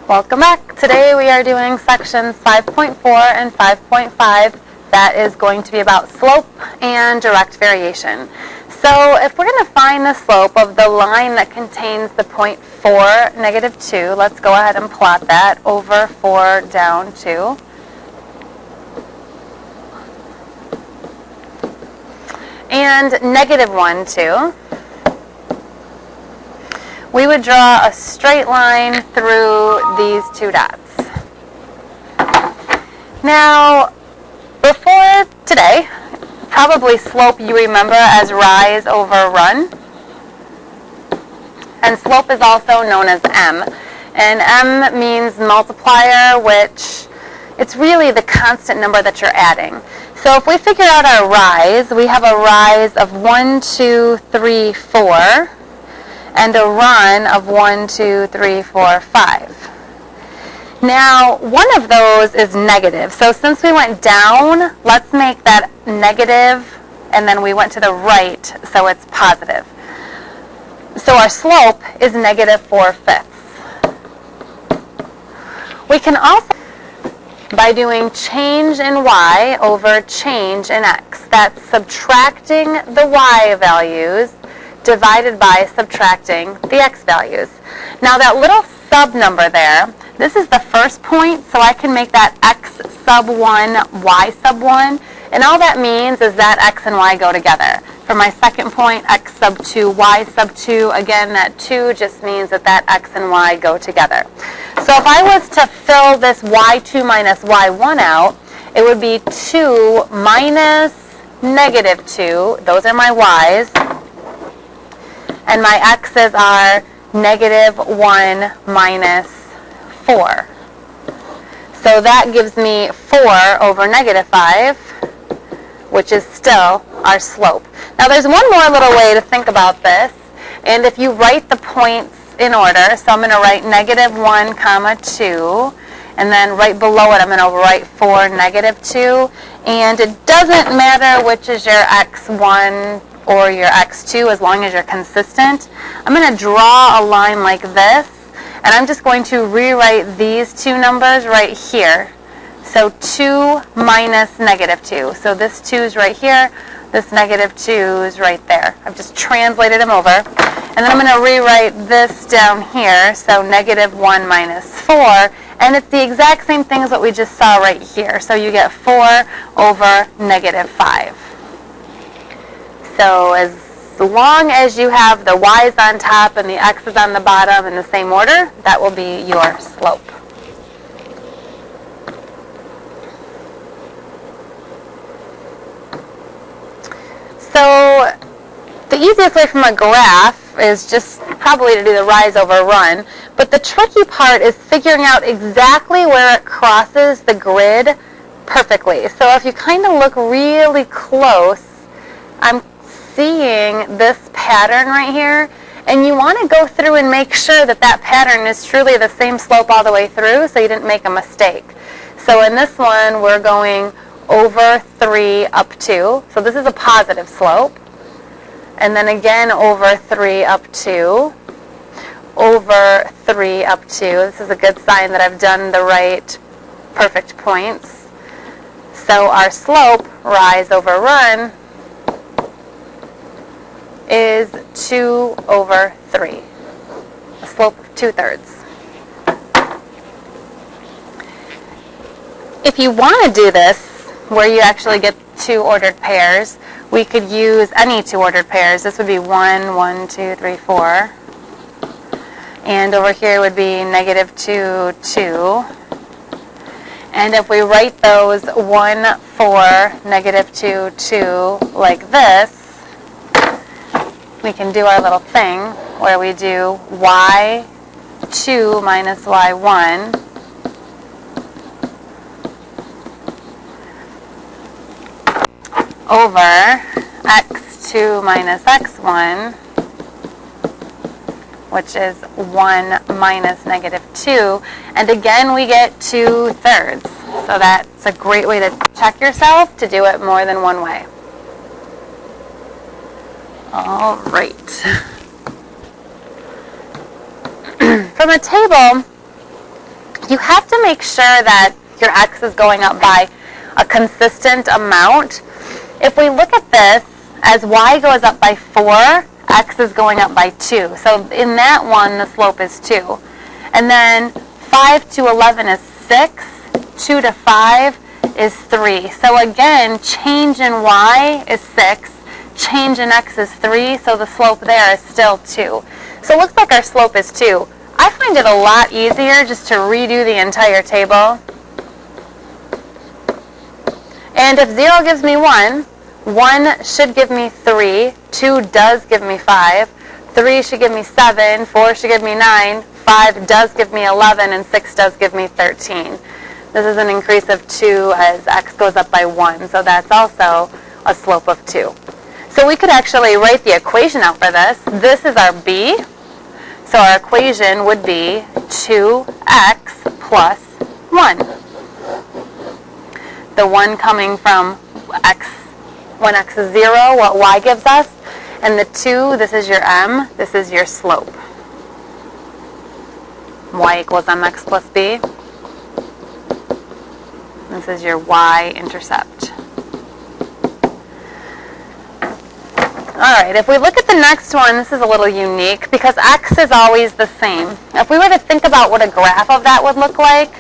Welcome back. Today we are doing sections 5.4 and 5.5. That is going to be about slope and direct variation. So if we're going to find the slope of the line that contains the point 4, negative 2, let's go ahead and plot that over 4 down 2. And negative 1, 2. We would draw a straight line through these two dots. Now, before today, probably slope you remember as rise over run. And slope is also known as m. And m means multiplier, which it's really the constant number that you're adding. So if we figure out our rise, we have a rise of 1, 2, 3, 4. And a run of 1, 2, 3, 4, 5. Now, one of those is negative. So since we went down, let's make that negative, and then we went to the right, so it's positive. So our slope is negative 4/5. We can also, by doing change in y over change in x, that's subtracting the y values divided by subtracting the x values. Now that little sub number there, this is the first point, so I can make that x sub 1, y sub 1, and all that means is that x and y go together. For my second point, x sub 2, y sub 2, again, that 2 just means that x and y go together. So if I was to fill this y2 minus y1 out, it would be 2 minus negative 2, those are my y's, and my x's are negative 1 minus 4. So that gives me 4 over negative 5, which is still our slope. Now there's one more little way to think about this, and if you write the points in order, so I'm going to write negative 1 comma 2, and then right below it I'm going to write 4 negative 2, and it doesn't matter which is your x1 or your x2 as long as you're consistent. I'm going to draw a line like this, and I'm just going to rewrite these two numbers right here. So 2 minus negative 2. So this 2 is right here, this negative 2 is right there. I've just translated them over. And then I'm going to rewrite this down here, so negative 1 minus 4. And it's the exact same thing as what we just saw right here. So you get 4 over negative 5. So as long as you have the y's on top and the x's on the bottom in the same order, that will be your slope. So the easiest way from a graph is just probably to do the rise over run, but the tricky part is figuring out exactly where it crosses the grid perfectly. So if you kind of look really close, I'm seeing this pattern right here, and you want to go through and make sure that that pattern is truly the same slope all the way through so you didn't make a mistake. So in this one we're going over 3 up 2, so this is a positive slope, and then again over 3 up 2, over 3 up 2. This is a good sign that I've done the right perfect points. So our slope, rise over run, is 2 over 3, a slope of 2/3. If you want to do this, where you actually get 2 ordered pairs, we could use any 2 ordered pairs. This would be 1, 1, 2, 3, 4. And over here would be negative 2, 2. And if we write those 1, 4, negative 2, 2 like this, we can do our little thing where we do y2 minus y1 over x2 minus x1, which is 1 minus negative 2. And again, we get 2/3. So that's a great way to check yourself to do it more than one way. All right. From a table, you have to make sure that your x is going up by a consistent amount. If we look at this, as y goes up by 4, x is going up by 2. So in that one, the slope is 2. And then 5 to 11 is 6. 2 to 5 is 3. So again, change in y is 6. Change in x is 3. So the slope there is still 2. So it looks like our slope is 2. I find it a lot easier just to redo the entire table. And if 0 gives me 1, 1 should give me 3, 2 does give me 5, 3 should give me 7, 4 should give me 9, 5 does give me 11, and 6 does give me 13. This is an increase of 2 as x goes up by 1, so that's also a slope of 2. So we could actually write the equation out for this. This is our b, so our equation would be 2x plus 1. The 1 coming from x, when x is 0, what y gives us. And the 2, this is your m, this is your slope. Y equals mx plus b. This is your y-intercept. Alright, if we look at the next one, this is a little unique because x is always the same. If we were to think about what a graph of that would look like,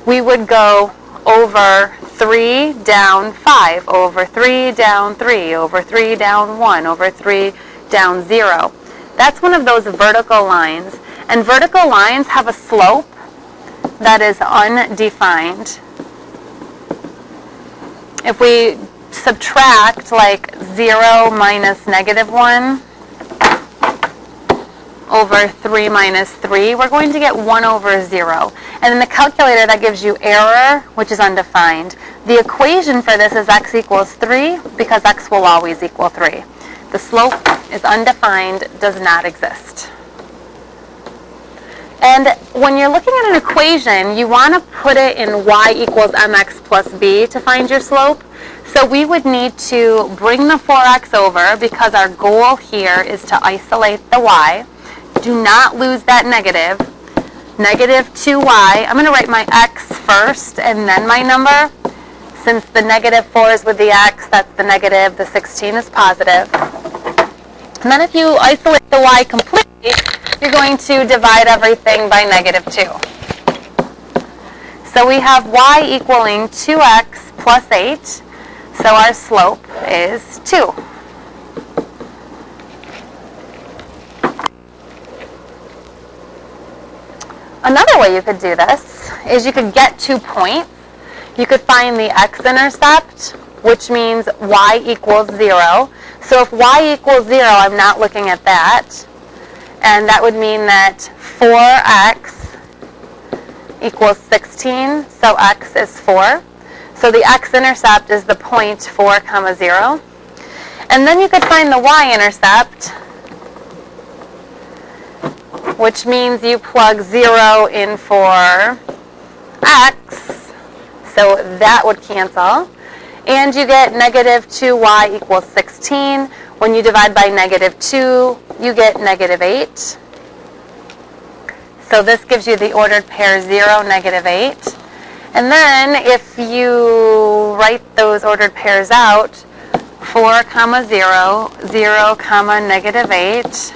we would go over 3 down 5, over 3 down 3, over 3 down 1, over 3 down 0. That's one of those vertical lines. And vertical lines have a slope that is undefined. If we subtract like 0 minus negative 1 over 3 minus 3, we're going to get 1 over 0. And in the calculator, that gives you error, which is undefined. The equation for this is x equals 3, because x will always equal 3. The slope is undefined, does not exist. And when you're looking at an equation, you want to put it in y equals mx plus b to find your slope. So we would need to bring the 4x over, because our goal here is to isolate the y. Do not lose that negative. Negative 2y. I'm going to write my x first and then my number. Since the negative 4 is with the x, that's the negative, the 16 is positive. And then if you isolate the y completely, you're going to divide everything by negative 2. So we have y equaling 2x plus 8. So our slope is 2. Another way you could do this is you could get 2 points. You could find the x-intercept, which means y equals 0. So if y equals 0, I'm not looking at that. And that would mean that 4x equals 16, so x is 4. So the x-intercept is the point 4, 0. And then you could find the y-intercept, which means you plug 0 in for x, so that would cancel. And you get negative 2y equals 16. When you divide by negative 2, you get negative 8. So this gives you the ordered pair 0, negative 8. And then if you write those ordered pairs out, 4, 0, 0, negative 8.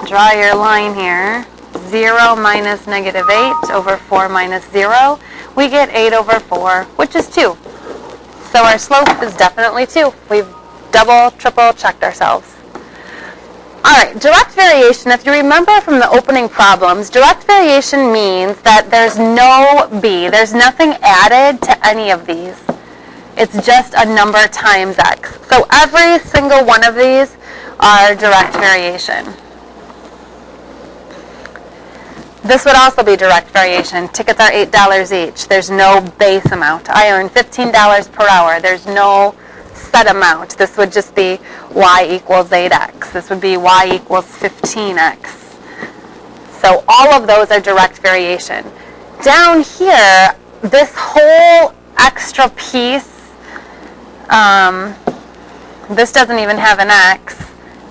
Draw your line here. 0 minus negative 8 over 4 minus 0. We get 8 over 4, which is 2. So our slope is definitely 2. We've double, triple checked ourselves. All right, direct variation. If you remember from the opening problems, direct variation means that there's no b. There's nothing added to any of these. It's just a number times x. So every single one of these are direct variation. This would also be direct variation. Tickets are $8 each. There's no base amount. I earn $15 per hour. There's no set amount. This would just be y equals 8x. This would be y equals 15x. So all of those are direct variation. Down here, this whole extra piece, this doesn't even have an x.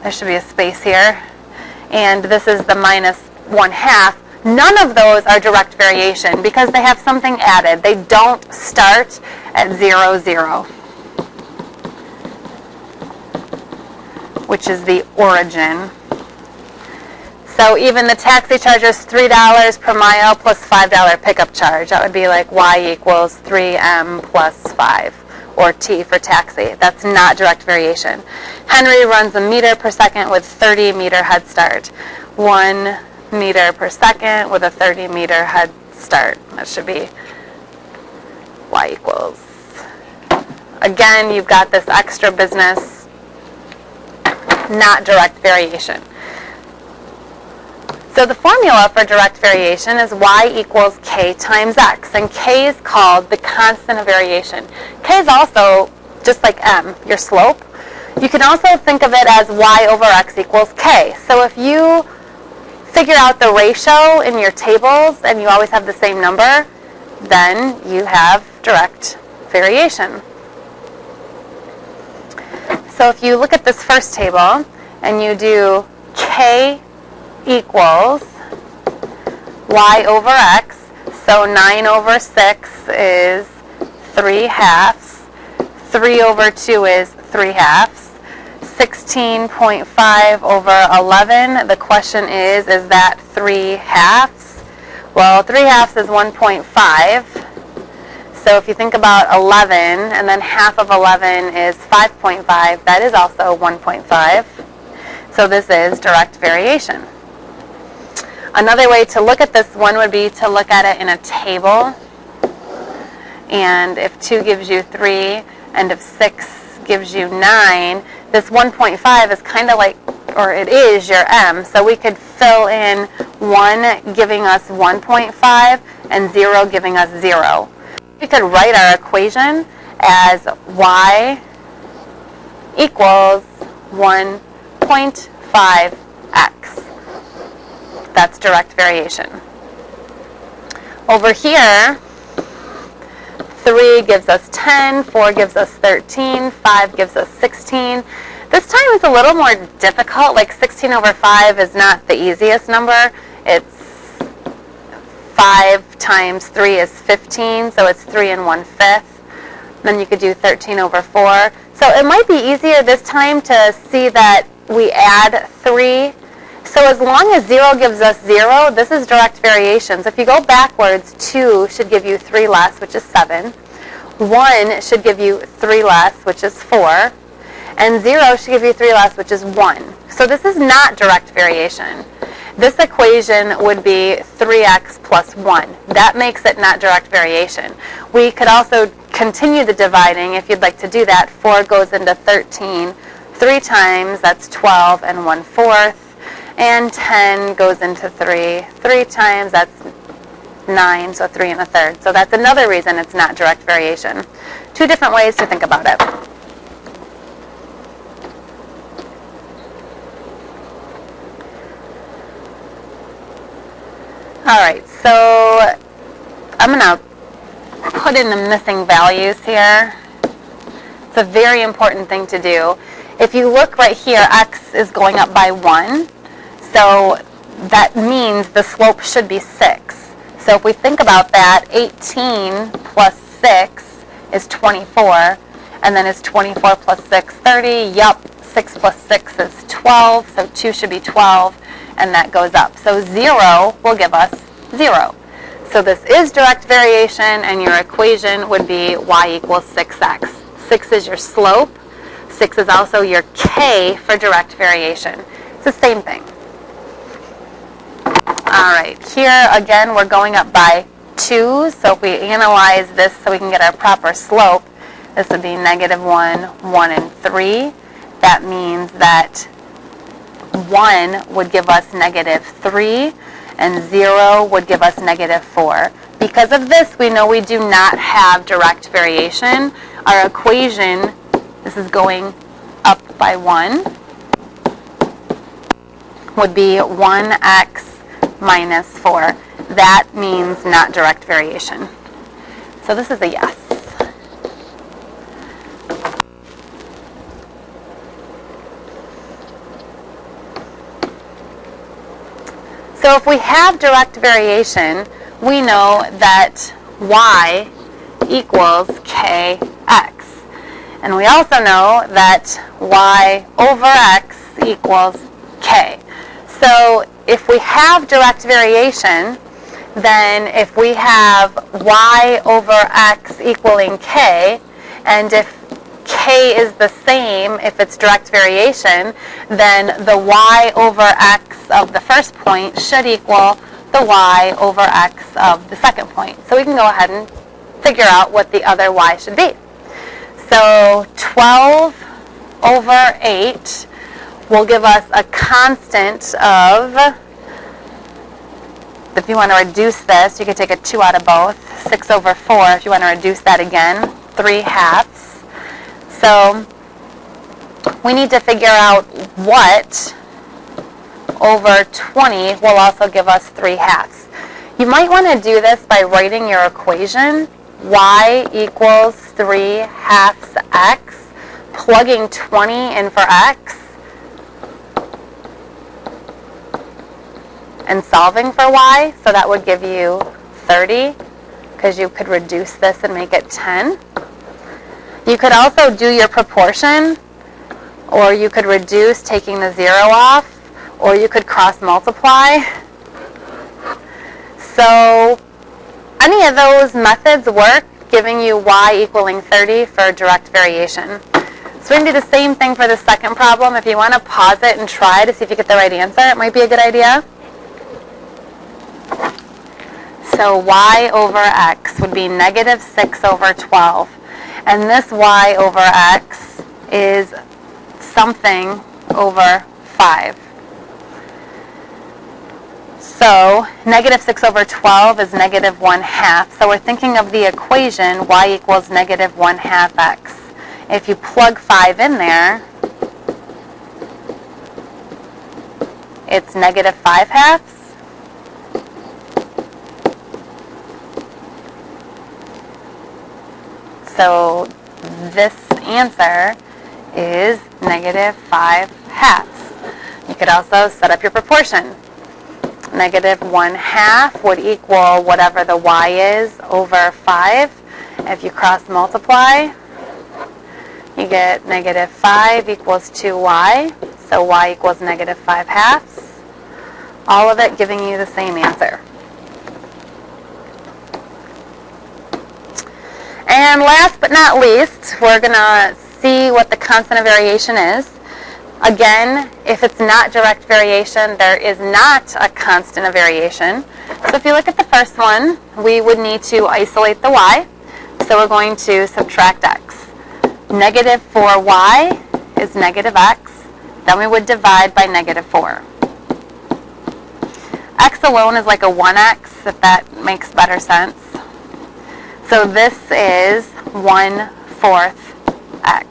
There should be a space here. And this is the minus 1/2. None of those are direct variation because they have something added. They don't start at 0, 0, which is the origin. So even the taxi charge is $3 per mile plus $5 pickup charge. That would be like y equals 3m plus 5, or t for taxi. That's not direct variation. Henry runs a meter per second with 30 meter head start. 1 meter per second with a 30 meter head start. That should be y equals. Again, you've got this extra business, not direct variation. So the formula for direct variation is y equals k times x, and k is called the constant of variation. K is also, just like m, your slope. You can also think of it as y over x equals k. So if you figure out the ratio in your tables and you always have the same number, then you have direct variation. So if you look at this first table and you do k equals y over x, so 9 over 6 is 3 halves, 3 over 2 is 3 halves, 16.5 over 11, the question is that 3 halves? Well, 3 halves is 1.5, so if you think about 11, and then half of 11 is 5.5, that is also 1.5, so this is direct variation. Another way to look at this one would be to look at it in a table. And if 2 gives you 3, and if 6 gives you 9, this 1.5 is kind of like, or it is your m. So we could fill in 1 giving us 1.5 and 0 giving us 0. We could write our equation as y equals 1.5x. That's direct variation. Over here, 3 gives us 10, 4 gives us 13, 5 gives us 16. This time it's a little more difficult, like 16 over 5 is not the easiest number. It's 5 times 3 is 15, so it's 3 1/5. Then you could do 13 over 4. So it might be easier this time to see that we add 3. So as long as 0 gives us 0, this is direct variation. So if you go backwards, 2 should give you 3 less, which is 7. 1 should give you 3 less, which is 4. And 0 should give you 3 less, which is 1. So this is not direct variation. This equation would be 3x plus 1. That makes it not direct variation. We could also continue the dividing if you'd like to do that. 4 goes into 13 3 times, that's 12 and 1/4. And 10 goes into 3 times, that's 9, so 3 1/3. So that's another reason it's not direct variation. 2 different ways to think about it. All right, so I'm going to put in the missing values here. It's a very important thing to do. If you look right here, x is going up by 1. So that means the slope should be 6. So if we think about that, 18 plus 6 is 24. And then is 24 plus 6, 30. Yup, 6 plus 6 is 12. So 2 should be 12. And that goes up. So 0 will give us 0. So this is direct variation, and your equation would be y equals 6x. 6 is your slope. 6 is also your k for direct variation. It's the same thing. All right, here again we're going up by 2, so if we analyze this so we can get our proper slope, this would be -1, 1, and 3. That means that 1 would give us -3, and 0 would give us -4. Because of this, we know we do not have direct variation. Our equation, this is going up by 1, would be 1x minus 4. That means not direct variation. So this is a yes. So So if we have direct variation, we know that y equals kx. And we also know that y over x equals k. So if we have direct variation, then if we have y over x equaling k, and if k is the same, if it's direct variation, then the y over x of the first point should equal the y over x of the second point. So we can go ahead and figure out what the other y should be. So 12 over 8 will give us a constant of, if you want to reduce this, you could take a 2 out of both. 6 over 4, if you want to reduce that again, 3/2. So we need to figure out what over 20 will also give us 3/2. You might want to do this by writing your equation, y equals 3/2 x, plugging 20 in for x, and solving for y. So that would give you 30, because you could reduce this and make it 10. You could also do your proportion, or you could reduce taking the 0 off, or you could cross multiply. So any of those methods work, giving you y equaling 30 for direct variation. So we can do the same thing for the second problem. If you want to pause it and try to see if you get the right answer, it might be a good idea. So y over x would be negative 6 over 12. And this y over x is something over 5. So negative 6 over 12 is negative 1/2. So we're thinking of the equation y equals negative 1/2 x. If you plug 5 in there, it's negative 5/2. So this answer is negative 5/2. You could also set up your proportion. Negative 1/2 would equal whatever the y is over 5. If you cross multiply, you get negative 5 equals 2y. So y equals negative 5/2. All of it giving you the same answer. And last but not least, we're going to see what the constant of variation is. Again, if it's not direct variation, there is not a constant of variation. So if you look at the first one, we would need to isolate the y. So we're going to subtract x. Negative 4y is negative x. Then we would divide by negative 4. X alone is like a 1x, if that makes better sense. So this is 1/4 x.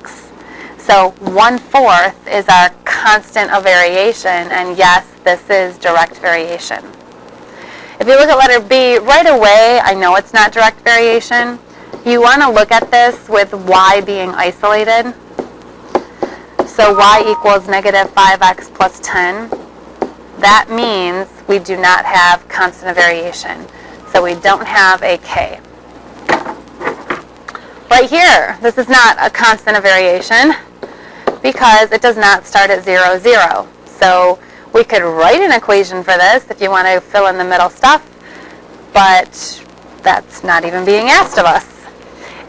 So 1/4 is our constant of variation, and yes, this is direct variation. If you look at letter B, right away, I know it's not direct variation. You want to look at this with y being isolated. So y equals negative 5x plus 10. That means we do not have constant of variation. So we don't have a k. Right here, this is not a constant of variation because it does not start at 0, 0. So we could write an equation for this if you want to fill in the middle stuff, but that's not even being asked of us.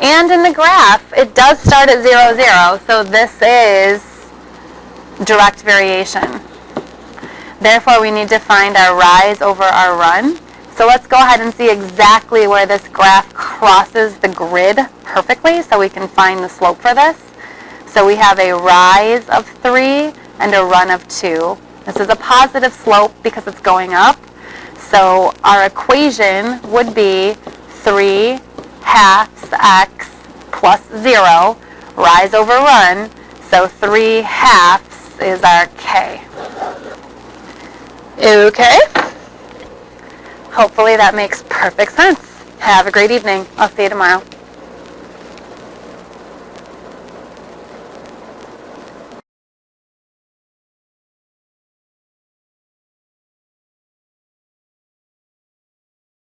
And in the graph, it does start at 0, 0, so this is direct variation. Therefore, we need to find our rise over our run. So let's go ahead and see exactly where this graph crosses the grid perfectly so we can find the slope for this. So we have a rise of 3 and a run of 2. This is a positive slope because it's going up. So our equation would be 3/2 x plus 0, rise over run. So 3/2 is our k. Okay? Hopefully that makes perfect sense. Have a great evening. I'll see you tomorrow.